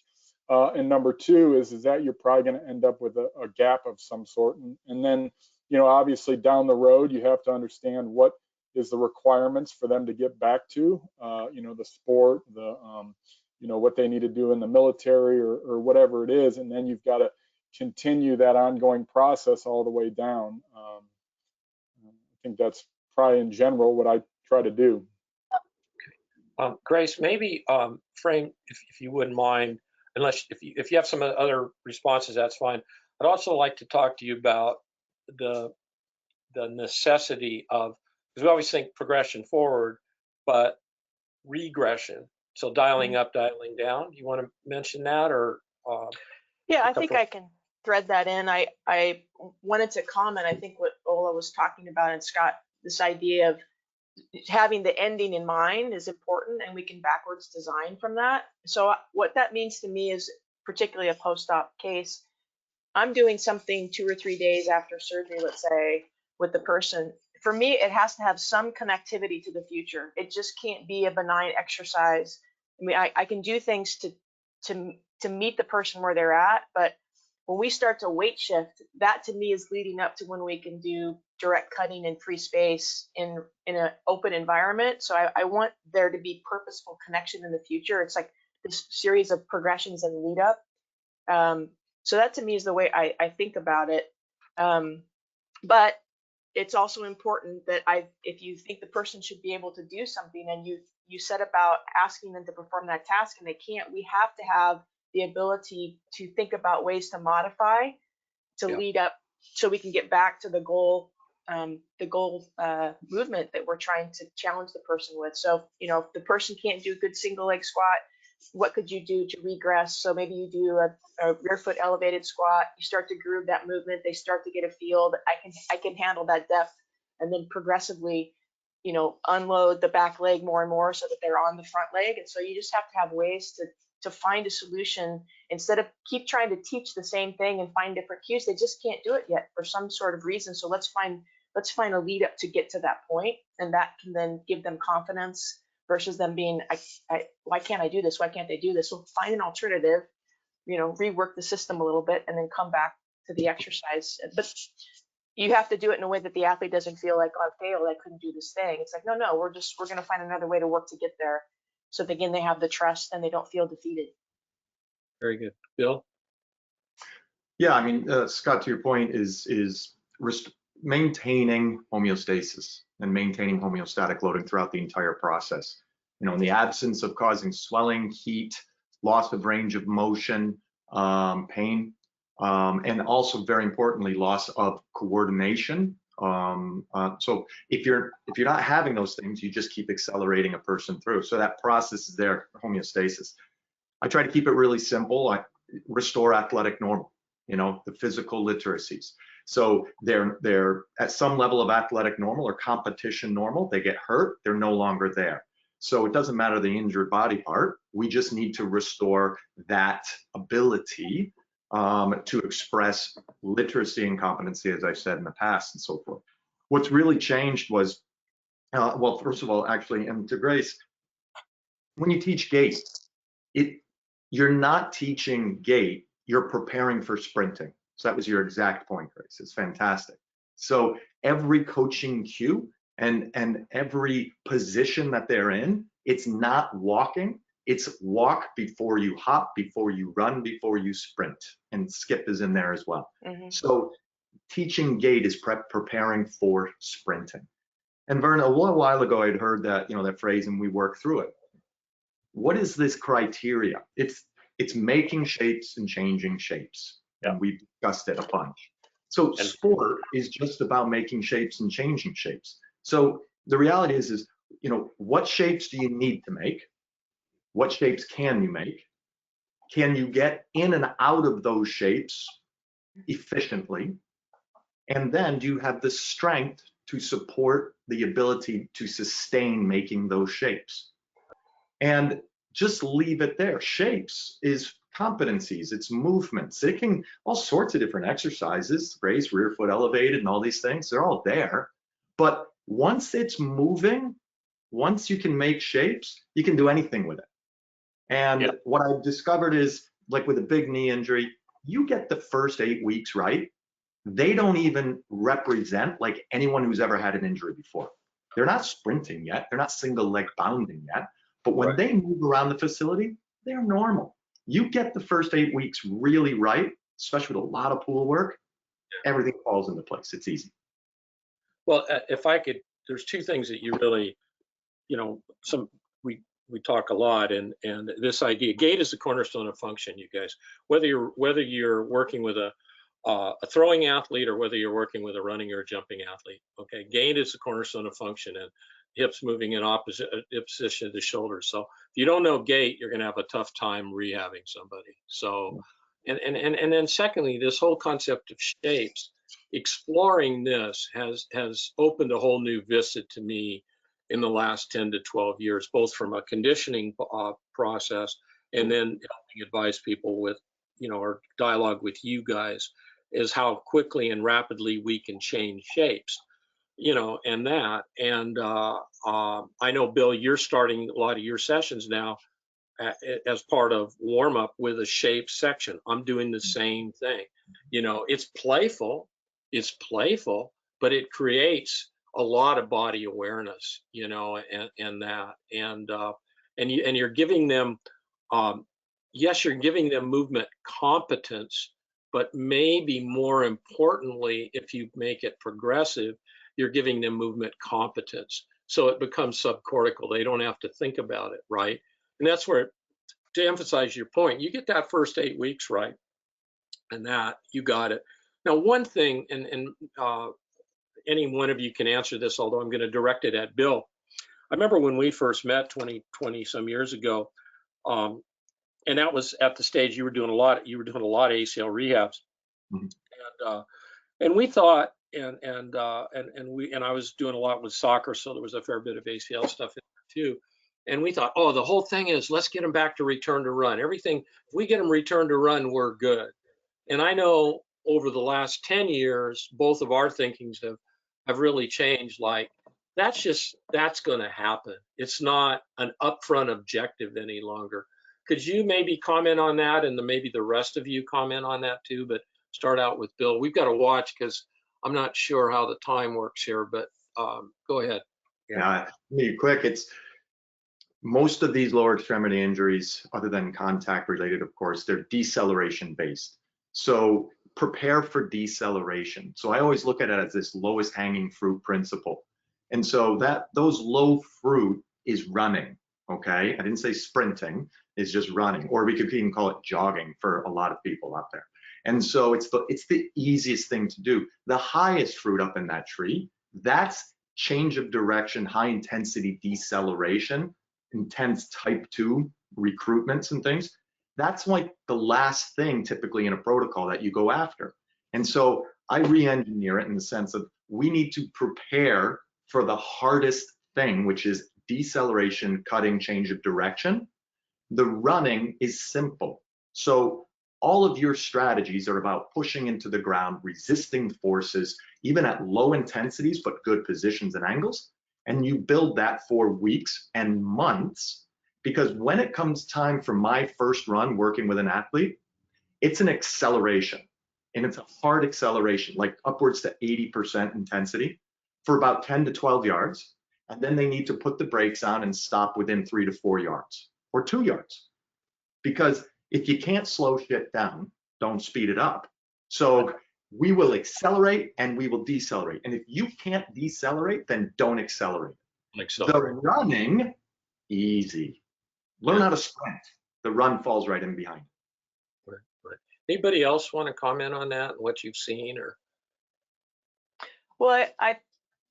And number two is that you're probably going to end up with a gap of some sort. And then, obviously down the road, you have to understand what is the requirements for them to get back to, the sport, what they need to do in the military, or whatever it is. And then you've got to continue that ongoing process all the way down. I think that's probably in general what I try to do. Grace, maybe frame, if you wouldn't mind, unless if you have some other responses, that's fine. I'd also like to talk to you about the necessity of, because we always think progression forward, but regression. So dialing up, dialing down. Do you want to mention that, or? Yeah, I think I can thread that in. I wanted to comment, I think what Ola was talking about, and Scott, this idea of having the ending in mind is important, and we can backwards design from that. So what that means to me is, particularly a post-op case, I'm doing something 2 or 3 days after surgery, let's say, with the person. For me, it has to have some connectivity to the future. It just can't be a benign exercise. I mean, I can do things to meet the person where they're at, but when we start to weight shift, that to me is leading up to when we can do direct cutting in free space in an open environment. So I want there to be purposeful connection in the future. It's like this series of progressions and lead up. So that to me is the way I think about it. But it's also important that if you think the person should be able to do something, and you set about asking them to perform that task and they can't, we have to have the ability to think about ways to modify to lead up, so we can get back to the goal movement that we're trying to challenge the person with. So, if the person can't do a good single leg squat, what could you do to regress? So maybe you do a rear foot elevated squat, you start to groove that movement, they start to get a feel that I can handle that depth, and then progressively, unload the back leg more and more so that they're on the front leg. And so you just have to have ways to find a solution, instead of keep trying to teach the same thing and find different cues. They just can't do it yet for some sort of reason. So let's find a lead up to get to that point, and that can then give them confidence, versus them being, why can't I do this? Why can't they do this? Well, find an alternative, rework the system a little bit, and then come back to the exercise. But you have to do it in a way that the athlete doesn't feel like, oh, I failed, I couldn't do this thing. It's like, no, we're going to find another way to work to get there. So again, they have the trust and they don't feel defeated. Very good. Bill? Yeah, I mean, Scott, to your point, is maintaining homeostasis and maintaining homeostatic loading throughout the entire process. In the absence of causing swelling, heat, loss of range of motion, pain, and also very importantly, loss of coordination. So if you're not having those things, you just keep accelerating a person through. So that process is there, homeostasis. I try to keep it really simple. I restore athletic normal, the physical literacies. So they're at some level of athletic normal or competition normal. They get hurt, they're no longer there. So it doesn't matter the injured body part. We just need to restore that ability to express literacy and competency, as I said in the past, and so forth. What's really changed was, well, first of all, actually, and to Grace, when you teach gait, you're not teaching gait, you're preparing for sprinting. So that was your exact point, Grace. It's fantastic. So every coaching cue and every position that they're in, it's not walking, it's walk before you hop, before you run, before you sprint, and skip is in there as well. Mm-hmm. So teaching gait is preparing for sprinting. And Vern, a little while ago, I'd heard that, that phrase, and we worked through it. What is this criteria? It's making shapes and changing shapes. Yeah. And we've discussed it a bunch. So sport is just about making shapes and changing shapes. So the reality is, what shapes do you need to make? What shapes can you make? Can you get in and out of those shapes efficiently? And then do you have the strength to support the ability to sustain making those shapes? And just leave it there. Shapes is competencies, it's movements. It can all sorts of different exercises, raise, rear foot elevated, and all these things, they're all there. But once it's moving, once you can make shapes, you can do anything with it. And what I've discovered is, like with a big knee injury, you get the first 8 weeks right, they don't even represent like anyone who's ever had an injury before. They're not sprinting yet, they're not single leg bounding yet, but when they move around the facility, they're normal. You get the first 8 weeks really right, especially with a lot of pool work, everything falls into place. It's easy. Well, if I could, there's two things that you really, we talk a lot, and this idea, gait is the cornerstone of function, you guys. Whether you're working with a throwing athlete or whether you're working with a running or a jumping athlete, okay, gait is the cornerstone of function, and hips moving in opposite position of the shoulders. So if you don't know gait, you're going to have a tough time rehabbing somebody. So, and then secondly, this whole concept of shapes, exploring this has opened a whole new vista to me in the last 10 to 12 years, both from a conditioning process and then helping advise people with, or dialogue with you guys, is how quickly and rapidly we can change shapes, and that. And I know, Bill, you're starting a lot of your sessions now as part of warm up with a shape section. I'm doing the same thing. It's playful, but it creates a lot of body awareness, and that, and you're giving them, yes, you're giving them movement competence, but maybe more importantly, if you make it progressive, you're giving them movement competence. So it becomes subcortical. They don't have to think about it, right? And that's where, to emphasize your point, you get that first 8 weeks right, and that you got it. Now, one thing, and any one of you can answer this, although I'm going to direct it at Bill. I remember when we first met 20 some years ago, and that was at the stage you were doing a lot of ACL rehabs, and we thought, and I was doing a lot with soccer, so there was a fair bit of ACL stuff in there too. And we thought, the whole thing is, let's get them back to return to run. Everything, if we get them return to run, we're good. And I know over the last 10 years, both of our thinkings have really changed. Like, that's going to happen. It's not an upfront objective any longer. Could you maybe comment on that, and maybe the rest of you comment on that too, but start out with Bill. We've got to watch because I'm not sure how the time works here, but go ahead. Yeah, me quick. It's most of these lower extremity injuries, other than contact related, of course, they're deceleration based. So prepare for deceleration. So I always look at it as this lowest hanging fruit principle. And so those low fruit is running. Okay, I didn't say sprinting, it's just running, or we could even call it jogging for a lot of people out there. And so it's the easiest thing to do. The highest fruit up in that tree, that's change of direction, high intensity deceleration, intense type 2 recruitments and things. That's like the last thing typically in a protocol that you go after. And so I re-engineer it in the sense of, we need to prepare for the hardest thing, which is deceleration, cutting, change of direction. The running is simple. So all of your strategies are about pushing into the ground, resisting forces, even at low intensities, but good positions and angles. And you build that for weeks and months, because when it comes time for my first run working with an athlete, it's an acceleration, and it's a hard acceleration, like upwards to 80% intensity for about 10 to 12 yards. And then they need to put the brakes on and stop within 3 to 4 yards or 2 yards. Because if you can't slow shit down, don't speed it up. So We will accelerate and we will decelerate. And if you can't decelerate, then don't accelerate. The running, easy. Learn how to sprint. The run falls right in behind. Right. Anybody else want to comment on that, what you've seen? Or Well,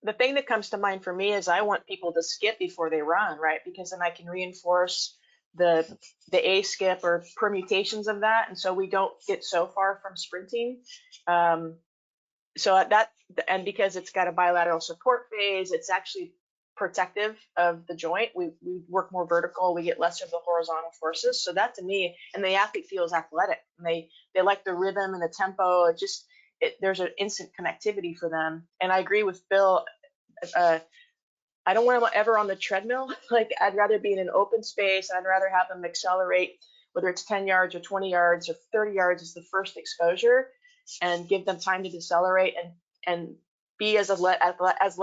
the thing that comes to mind for me is I want people to skip before they run, right? Because then I can reinforce the A skip or permutations of that, and so we don't get so far from sprinting. So that, and because it's got a bilateral support phase, it's actually protective of the joint. We work more vertical, we get less of the horizontal forces. So that to me, and the athlete feels athletic, and they like the rhythm and the tempo. It just, there's an instant connectivity for them. And I agree with Bill. I don't want them ever on the treadmill. Like, I'd rather be in an open space. I'd rather have them accelerate, whether it's 10 yards or 20 yards or 30 yards is the first exposure, and give them time to decelerate and be as athletic as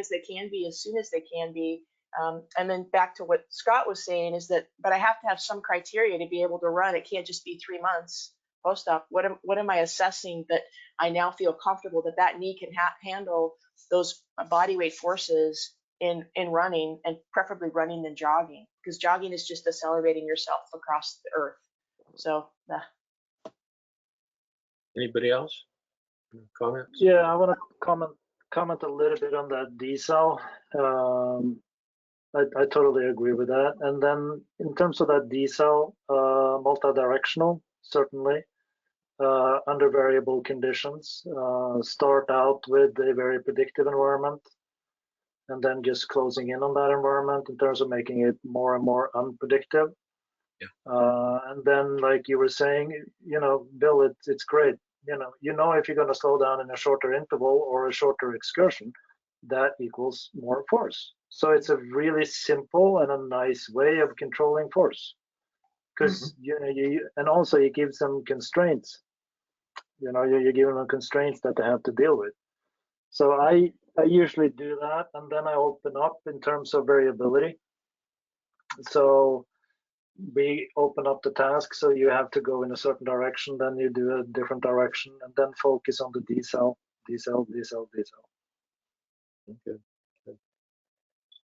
they can be, as soon as they can be. And then back to what Scott was saying is that, but I have to have some criteria to be able to run. It can't just be 3 months post-op. What am I assessing that I now feel comfortable that knee can handle those body weight forces in running, and preferably running than jogging, because jogging is just accelerating yourself across the earth. So anybody else? Comments? Yeah, I want to comment a little bit on that decel. I totally agree with that. And then in terms of that decel, multi-directional, certainly, under variable conditions. Start out with a very predictive environment, and then just closing in on that environment in terms of making it more and more unpredictable. Yeah. And then, like you were saying, Bill, it's great. If you're going to slow down in a shorter interval or a shorter excursion, that equals more force. So it's a really simple and a nice way of controlling force, because and also you give some constraints. You're giving them constraints that they have to deal with. So I usually do that, and then I open up in terms of variability. So we open up the task, so you have to go in a certain direction, then you do a different direction, and then focus on the decel. Okay.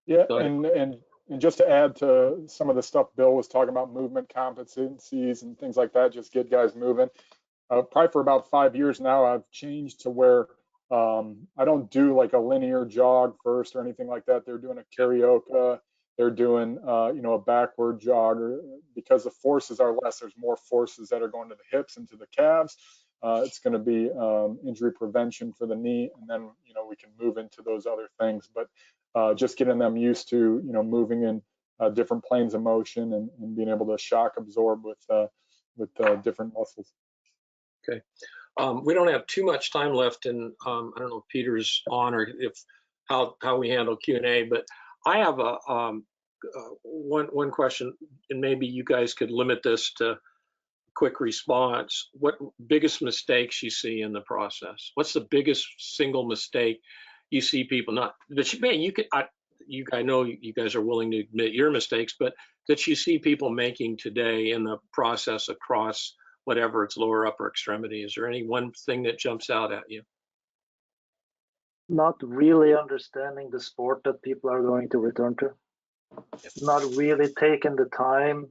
Yeah, and just to add to some of the stuff Bill was talking about, movement competencies and things like that, just get guys moving. Probably for about 5 years now, I've changed to where I don't do like a linear jog first or anything like that. They're doing a karaoke, they're doing a backward jog, because the forces are less. There's more forces that are going to the hips and to the calves. It's going to be injury prevention for the knee, and then we can move into those other things. But just getting them used to moving in different planes of motion, and being able to shock absorb with different muscles. Okay. We don't have too much time left, and I don't know if Peter's on or how we handle Q&A, but I have one question, and maybe you guys could limit this to quick response. What biggest mistakes you see in the process? What's the biggest single mistake you see people not that I know you guys are willing to admit your mistakes, but that you see people making today in the process across whatever its lower upper extremity? Is there any one thing that jumps out at you? Not really understanding the sport that people are going to return to. Not really taking the time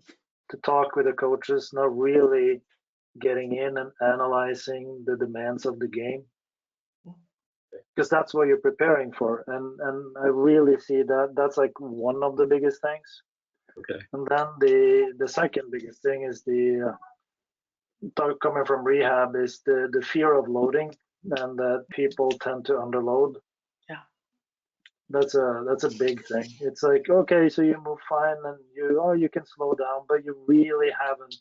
to talk with the coaches, not really getting in and analyzing the demands of the game, because that's what you're preparing for. And I really see that's like one of the biggest things. Okay. And then the second biggest thing is coming from rehab, is the fear of loading, and that people tend to underload. Yeah. That's a big thing. It's like, okay, so you move fine, and you can slow down, but you really haven't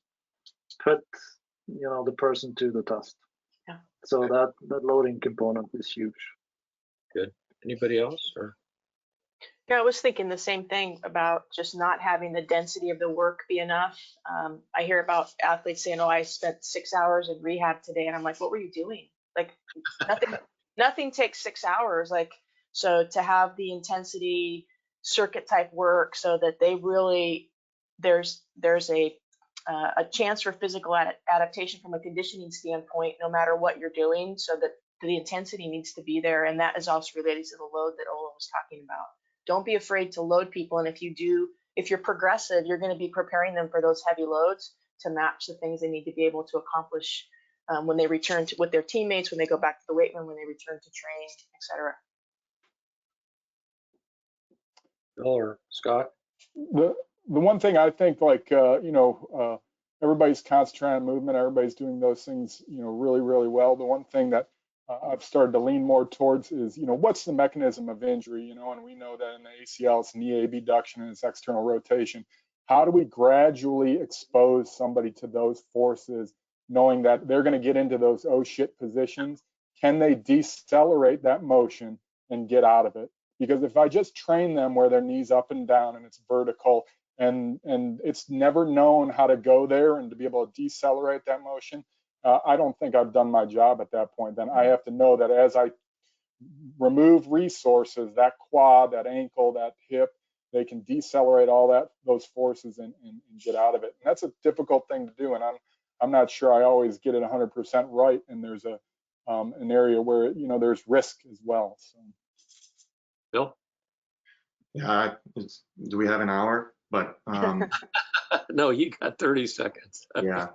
put the person to the test. Yeah. So that loading component is huge. Good. Anybody else? Or yeah, I was thinking the same thing about just not having the density of the work be enough. I hear about athletes saying, "Oh, I spent 6 hours in rehab today," and I'm like, "What were you doing?" Like, nothing takes 6 hours. Like, so to have the intensity circuit type work, so that they really there's a a chance for physical adaptation from a conditioning standpoint, no matter what you're doing, so that the intensity needs to be there. And that is also related to the load that Ola was talking about. Don't be afraid to load people. And if you're progressive, you're going to be preparing them for those heavy loads to match the things they need to be able to accomplish when they return with their teammates, when they go back to the weight room, when they return to train, etc. Bill or Scott? The one thing I think, like, everybody's concentrating on movement, everybody's doing those things, really, really well. The one thing that I've started to lean more towards is, what's the mechanism of injury, and we know that in the ACL, it's knee abduction and it's external rotation. How do we gradually expose somebody to those forces, knowing that they're going to get into those oh shit positions? Can they decelerate that motion and get out of it? Because if I just train them where their knee's up and down and it's vertical and it's never known how to go there and to be able to decelerate that motion, I don't think I've done my job at that point. Then I have to know that as I remove resources, that quad, that ankle, that hip, they can decelerate all those forces and get out of it. And that's a difficult thing to do. And I'm not sure I always get it 100% right. And there's an area where, there's risk as well. So. Bill? Yeah, do we have an hour? But no, you got 30 seconds. Yeah.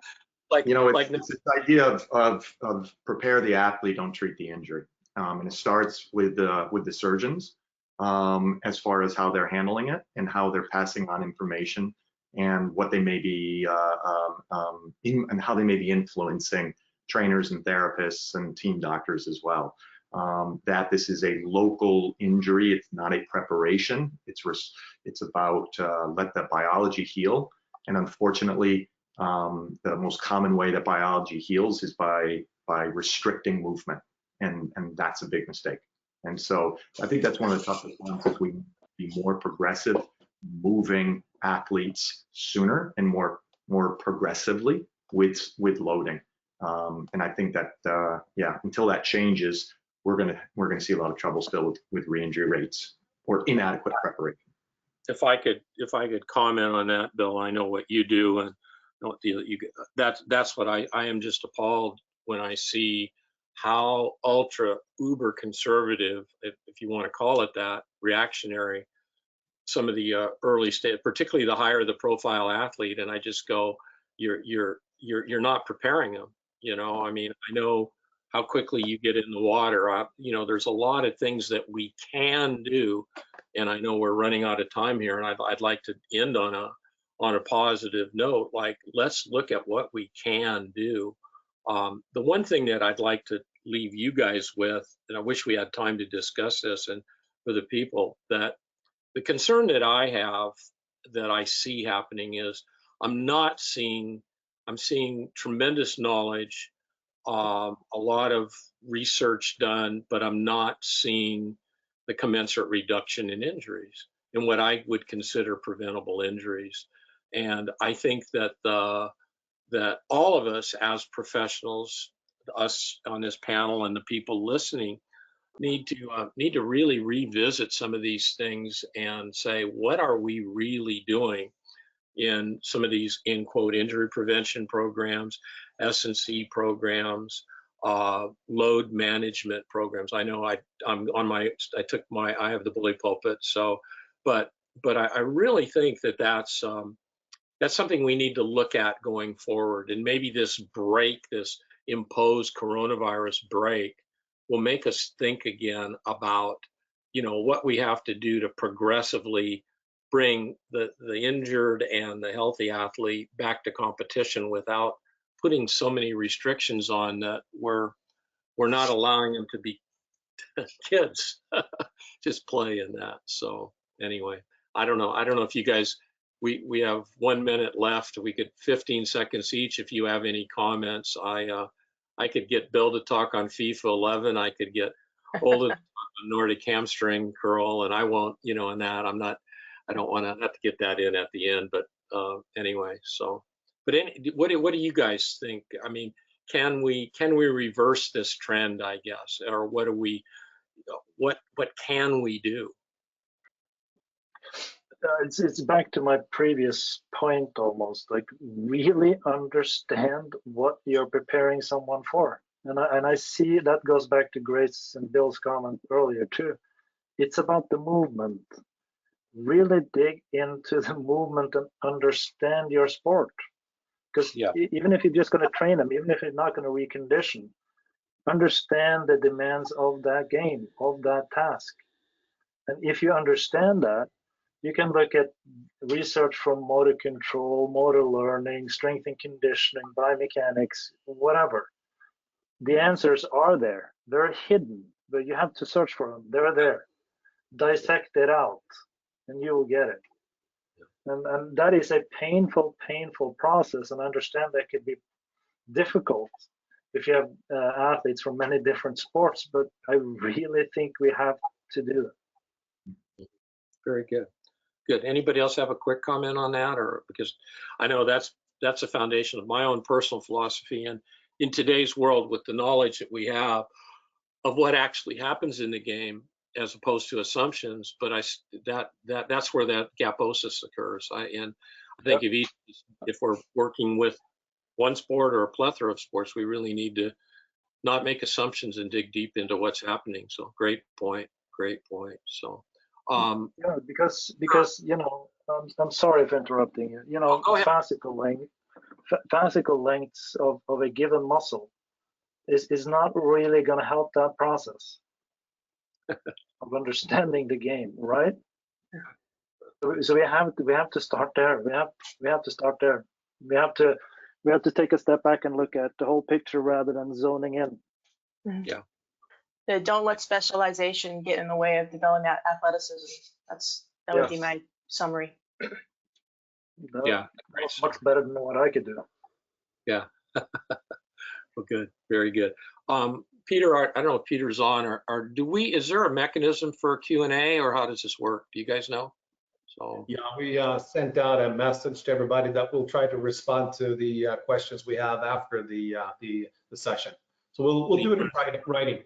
It's this idea of prepare the athlete, don't treat the injury. And it starts with the surgeons as far as how they're handling it and how they're passing on information and what they may be and how they may be influencing trainers and therapists and team doctors as well. That this is a local injury, it's not a preparation. It's about let the biology heal. And unfortunately, the most common way that biology heals is by restricting movement, and that's a big mistake. And so I think that's one of the toughest ones, is we be more progressive, moving athletes sooner and more progressively with loading. And I think that until that changes, we're gonna see a lot of trouble still with re-injury rates or inadequate preparation. If I could comment on that, Bill, I know what you do, and that's what I am just appalled when I see how ultra uber conservative, if you want to call it that, reactionary, some of the early stage, particularly the higher the profile athlete, and I just go, you're not preparing them. I mean, I know how quickly you get in the water. There's a lot of things that we can do, and I know we're running out of time here, and I'd like to end on a positive note. Like, let's look at what we can do. The one thing that I'd like to leave you guys with, and I wish we had time to discuss this, and for the people, that the concern that I have, that I see happening, is I'm seeing tremendous knowledge, a lot of research done, but I'm not seeing the commensurate reduction in injuries, in what I would consider preventable injuries. And I think that that all of us as professionals, us on this panel and the people listening, need to really revisit some of these things and say, what are we really doing in some of these, in quote, injury prevention programs, S&C programs, load management programs. I know I have the bully pulpit, so, but I really think that that's something we need to look at going forward. And maybe this imposed coronavirus break will make us think again about, what we have to do to progressively bring the injured and the healthy athlete back to competition without putting so many restrictions on that we're not allowing them to be kids, just play in that. So anyway, I don't know if you guys, we have 1 minute left. We could 15 seconds each. If you have any comments, I could get Bill to talk on FIFA 11. I could get Ola to talk on Nordic hamstring curl, and I won't, in that I don't want to have to get that in at the end. But anyway, so, but what do you guys think? I mean, can we reverse this trend, I guess, or what can we do? It's back to my previous point almost, like really understand what you're preparing someone for. And I see that goes back to Grace and Bill's comment earlier too. It's about the movement. Really dig into the movement and understand your sport. Because even if you're just going to train them, even if you're not going to recondition, understand the demands of that game, of that task. And if you understand that, you can look at research from motor control, motor learning, strength and conditioning, biomechanics, whatever. The answers are there. They're hidden, but you have to search for them. They're there. Dissect it out, and you will get it. And that is a painful, painful process, and I understand that could be difficult if you have athletes from many different sports, but I really think we have to do it. Very good. Good. Anybody else have a quick comment on that? Or because I know that's a foundation of my own personal philosophy. And in today's world, with the knowledge that we have of what actually happens in the game, as opposed to assumptions, but that's where that gaposis occurs. I think if we're working with one sport or a plethora of sports, we really need to not make assumptions and dig deep into what's happening. So great point. So yeah, because you know, I'm sorry for interrupting you. You know, fascicle lengths of a given muscle is not really going to help that process of understanding the game, right? So we have to start there. We have to start there. We have to take a step back and look at the whole picture rather than zoning in. Yeah. Don't let specialization get in the way of developing that athleticism. That would be my summary. Yeah. Much better than what I could do. Yeah. Well, good. Very good. Peter, I don't know if Peter's on, or is there a mechanism for Q&A, or how does this work? Do you guys know? So yeah, we sent out a message to everybody that we'll try to respond to the questions we have after the session. So we'll do it in writing.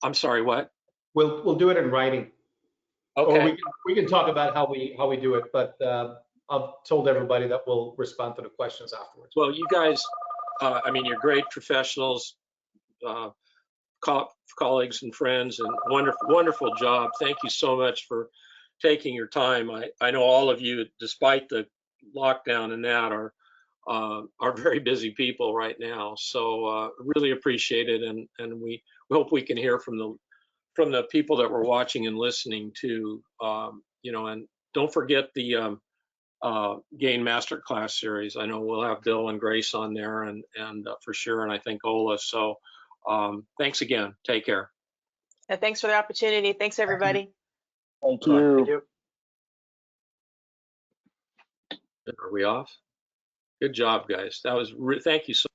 I'm sorry, what? We'll do it in writing. Okay. Or we can talk about how we do it, but I've told everybody that we'll respond to the questions afterwards. Well, you guys, I mean, you're great professionals, colleagues and friends, and wonderful job. Thank you so much for taking your time. I know all of you, despite the lockdown and that, are very busy people right now. So really appreciate it, and we hope we can hear from the people that were watching and listening too. You know, and don't forget the Gain Masterclass series. I know we'll have Bill and Grace on there, and for sure, and I think Ola. So thanks again. Take care. And thanks for the opportunity. Thanks, everybody. Thank you. Thank you. Are we off? Good job, guys. That was thank you so